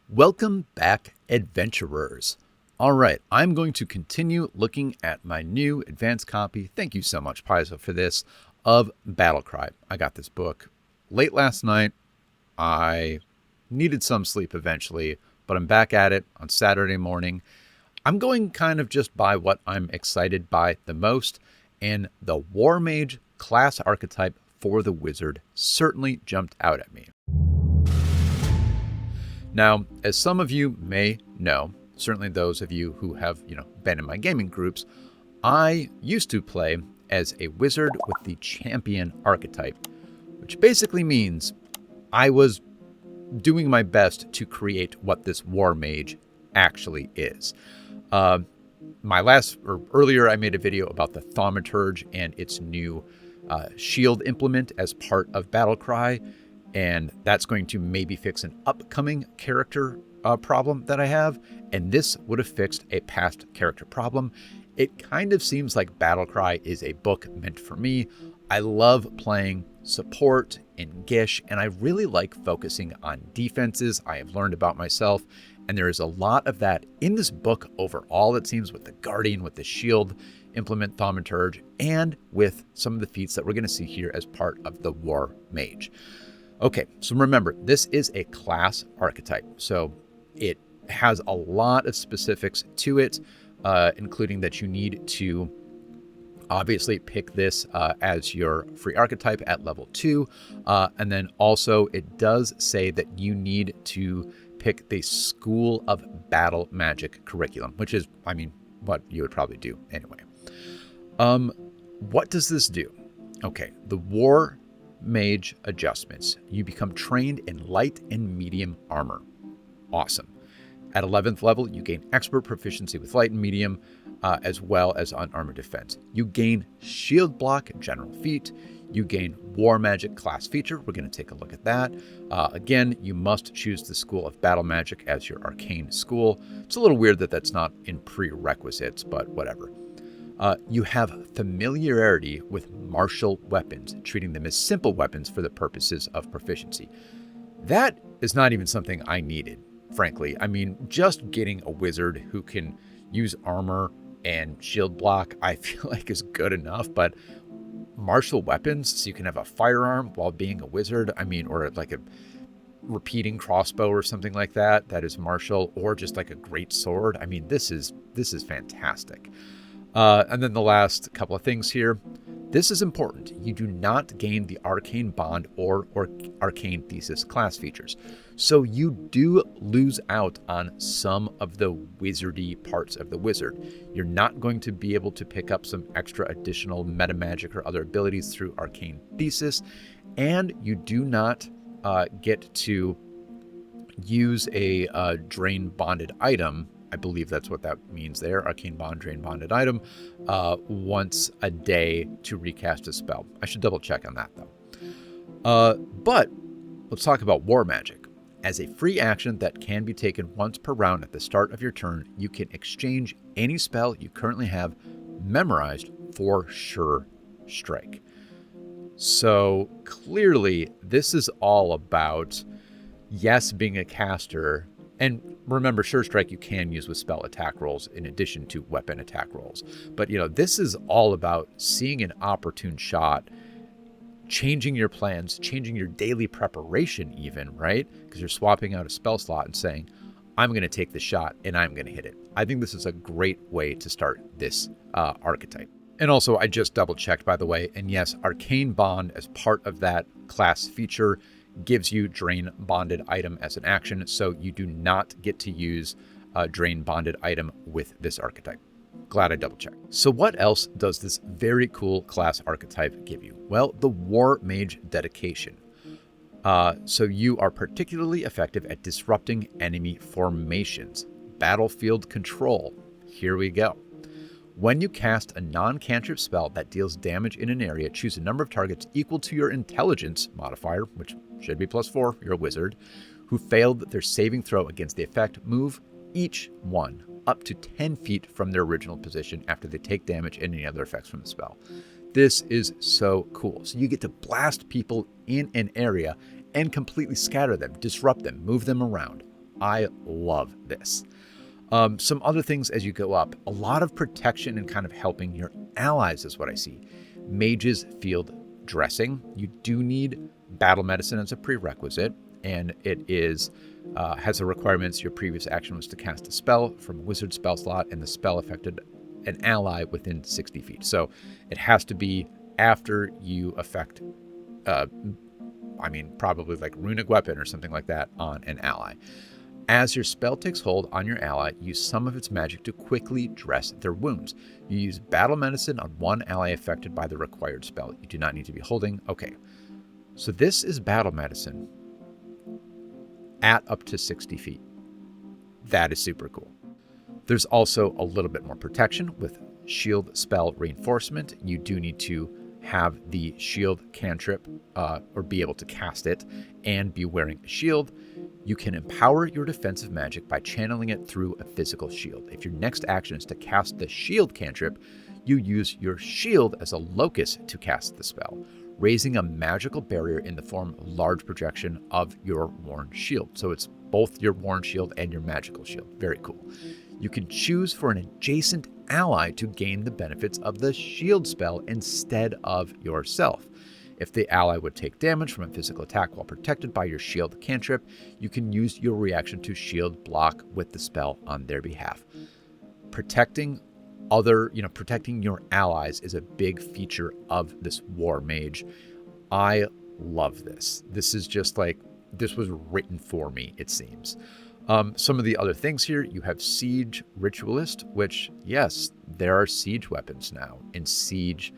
Welcome back, adventurers. All right, I'm going to continue looking at my new advanced copy. Thank you so much, Paizo, for this, of Battlecry. I got this book late last night. I needed some sleep eventually, but I'm back at it on Saturday morning. I'm going kind of just by what I'm excited by the most, and the War Mage class archetype for the wizard certainly jumped out at me. Now, as some of you may know, certainly those of you who have, been in my gaming groups, I used to play as a wizard with the champion archetype, which basically means I was doing my best to create what this war mage actually is. Earlier I made a video about the Thaumaturge and its new shield implement as part of Battlecry, and that's going to maybe fix an upcoming character problem that I have, and this would have fixed a past character problem. It kind of seems like Battlecry is a book meant for me. I love playing support and Gish, and I really like focusing on defenses. I have learned about myself, and there is a lot of that in this book overall, it seems, with the Guardian, with the shield implement Thaumaturge, and with some of the feats that we're going to see here as part of the War Mage. Okay, so remember, this is a class archetype, so it has a lot of specifics to it, including that you need to obviously pick this as your free archetype at level 2, and then also it does say that you need to pick the School of Battle Magic curriculum, which is, what you would probably do anyway. What does this do? Okay, the War Mage adjustments. You become trained in light and medium armor. Awesome. At 11th level, you gain expert proficiency with light and medium, as well as on armor defense. You gain shield block general feat. You gain war magic class feature. We're going to take a look at that. Again, you must choose the School of Battle Magic as your arcane school. It's a little weird that that's not in prerequisites, but whatever. You have familiarity with martial weapons, treating them as simple weapons for the purposes of proficiency. That is not even something I needed, frankly. Just getting a wizard who can use armor and shield block, I feel like is good enough, but martial weapons, so you can have a firearm while being a wizard, or like a repeating crossbow or something like that, that is martial, or just like a great sword. this is fantastic. And then the last couple of things here. This is important. You do not gain the Arcane Bond or Arcane Thesis class features. So you do lose out on some of the wizardy parts of the wizard. You're not going to be able to pick up some extra additional meta magic or other abilities through Arcane Thesis. And you do not get to use a Drain Bonded item. I believe that's what that means there. Arcane Bond, Drain Bonded item, once a day to recast a spell. I should double check on that though. But let's talk about War Magic. As a free action that can be taken once per round at the start of your turn, you can exchange any spell you currently have memorized for Sure Strike. So clearly this is all about, yes, being a caster. And remember, Sure Strike you can use with spell attack rolls in addition to weapon attack rolls. But, this is all about seeing an opportune shot, changing your plans, changing your daily preparation even, right? Because you're swapping out a spell slot and saying, I'm going to take the shot and I'm going to hit it. I think this is a great way to start this archetype. And also, I just double checked, by the way, and yes, Arcane Bond as part of that class feature gives you Drain Bonded item as an action, so you do not get to use a Drain Bonded item with this archetype. Glad I double checked. So what else does this very cool class archetype give you? Well, the War Mage dedication. So you are particularly effective at disrupting enemy formations. Battlefield control. Here we go. When you cast a non-cantrip spell that deals damage in an area, choose a number of targets equal to your intelligence modifier, which should be +4, you're a wizard, who failed their saving throw against the effect. Move each one up to 10 feet from their original position after they take damage and any other effects from the spell. This is so cool. So you get to blast people in an area and completely scatter them, disrupt them, move them around. I love this. Some other things as you go up, a lot of protection and kind of helping your allies is what I see. Mage's field dressing. You do need battle medicine as a prerequisite, and it is has the requirements. Your previous action was to cast a spell from a wizard spell slot, and the spell affected an ally within 60 feet. So it has to be after you affect, probably like runic weapon or something like that on an ally. As your spell takes hold on your ally, use some of its magic to quickly dress their wounds. You use battle medicine on one ally affected by the required spell. You do not need to be holding. Okay, so this is battle medicine at up to 60 feet. That is super cool. There's also a little bit more protection with shield spell reinforcement. You do need to have the shield cantrip or be able to cast it and be wearing a shield. You can empower your defensive magic by channeling it through a physical shield. If your next action is to cast the shield cantrip, you use your shield as a locus to cast the spell, raising a magical barrier in the form of large projection of your worn shield. So it's both your worn shield and your magical shield. Very cool. You can choose for an adjacent ally to gain the benefits of the shield spell instead of yourself. If the ally would take damage from a physical attack while protected by your shield cantrip, you can use your reaction to shield block with the spell on their behalf. Protecting your allies is a big feature of this War Mage. I love this. This is just like, this was written for me, it seems. Some of the other things here, you have Siege Ritualist, which, yes, there are siege weapons now in Siege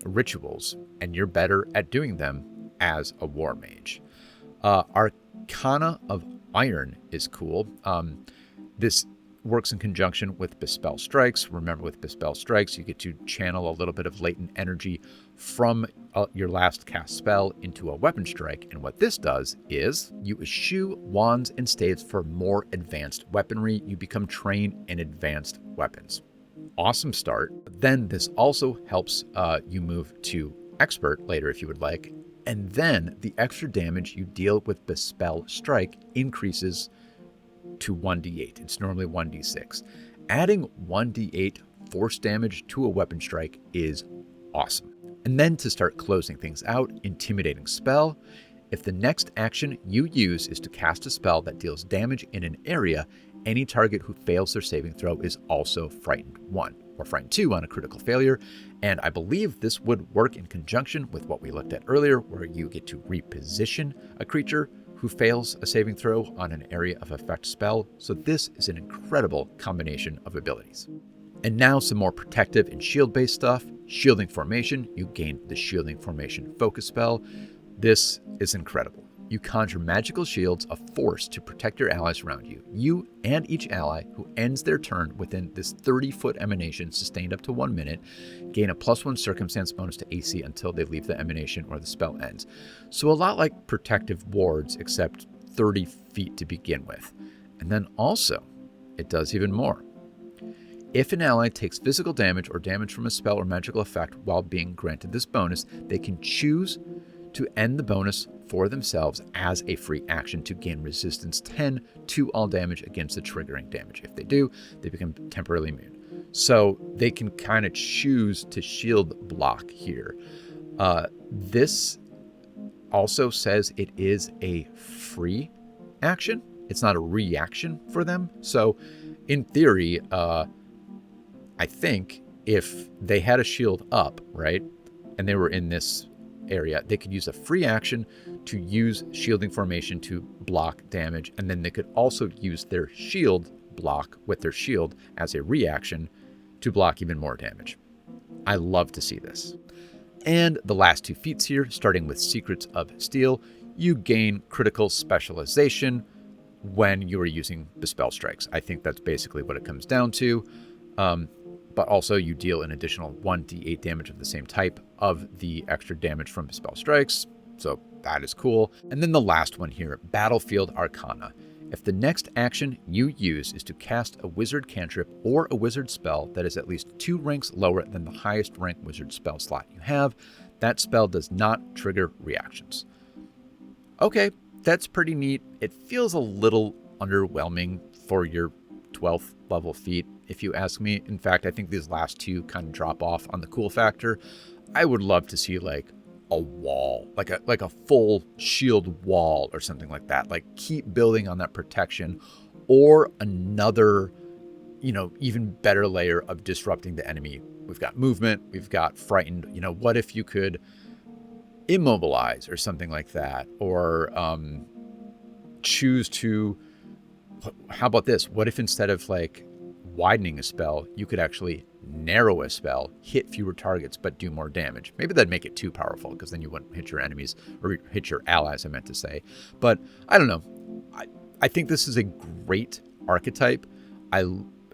rituals, and you're better at doing them as a War Mage. Arcana of Iron is cool. This works in conjunction with Bespell Strikes. Remember, with Bespell Strikes, you get to channel a little bit of latent energy from your last cast spell into a weapon strike. And what this does is you eschew wands and staves for more advanced weaponry. You become trained in advanced weapons. Awesome start. Then this also helps you move to expert later if you would like. And then the extra damage you deal with Bespell Strike increases to 1d8. It's normally 1d6. Adding 1d8 force damage to a weapon strike is awesome. And then to start closing things out, Intimidating Spell. If the next action you use is to cast a spell that deals damage in an area, any target who fails their saving throw is also Frightened 1 or Frightened 2 on a critical failure. And I believe this would work in conjunction with what we looked at earlier, where you get to reposition a creature who fails a saving throw on an area of effect spell. So this is an incredible combination of abilities. And now some more protective and shield-based stuff. Shielding Formation. You gain the Shielding Formation focus spell. This is incredible. You conjure magical shields of force to protect your allies around you. You and each ally who ends their turn within this 30-foot emanation sustained up to 1 minute gain a +1 circumstance bonus to AC until they leave the emanation or the spell ends. So a lot like protective wards, except 30 feet to begin with. And then also, it does even more. If an ally takes physical damage or damage from a spell or magical effect while being granted this bonus, they can choose to end the bonus for themselves as a free action to gain resistance 10 to all damage against the triggering damage. If they do, they become temporarily immune. So they can kind of choose to shield block here. This also says it is a free action. It's not a reaction for them. So in theory, I think if they had a shield up, right, and they were in this area, they could use a free action to use Shielding Formation to block damage, and then they could also use their shield block with their shield as a reaction to block even more damage. I love to see this. And the last two feats here, starting with Secrets of Steel, you gain critical specialization when you are using Bespell Strikes. I think that's basically what it comes down to. But also you deal an additional 1d8 damage of the same type of the extra damage from Bespell Strikes. So that is cool. And then the last one here, Battlefield Arcana. If the next action you use is to cast a wizard cantrip or a wizard spell that is at least 2 ranks lower than the highest rank wizard spell slot you have, that spell does not trigger reactions. Okay, that's pretty neat. It feels a little underwhelming for your 12th level feat, if you ask me. In fact, I think these last two kind of drop off on the cool factor. I would love to see like a wall, like a full shield wall or something like that. Like keep building on that protection, or another, even better layer of disrupting the enemy. We've got movement, we've got frightened. What if you could immobilize or something like that, or choose to, how about this? What if instead of like widening a spell, you could actually narrow a spell, hit fewer targets, but do more damage? Maybe that'd make it too powerful, because then you wouldn't hit your enemies, or hit your allies, I meant to say. But I don't know. I think this is a great archetype.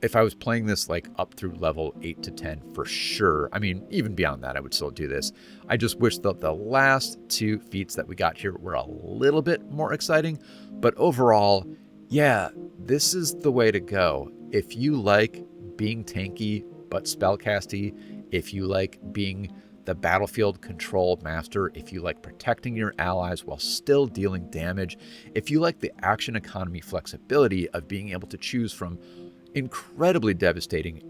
If I was playing this like up through level 8 to 10 for sure, I mean, even beyond that, I would still do this. I just wish that the last two feats that we got here were a little bit more exciting. But overall, yeah, this is the way to go. If you like being tanky but spellcasty, if you like being the battlefield control master, if you like protecting your allies while still dealing damage, if you like the action economy flexibility of being able to choose from incredibly devastating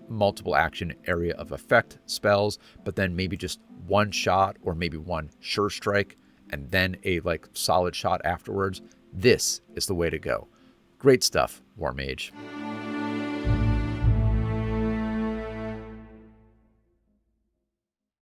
multiple action area of effect spells, but then maybe just one shot or maybe one sure strike and then a like solid shot afterwards, this is the way to go. Great stuff, War Mage.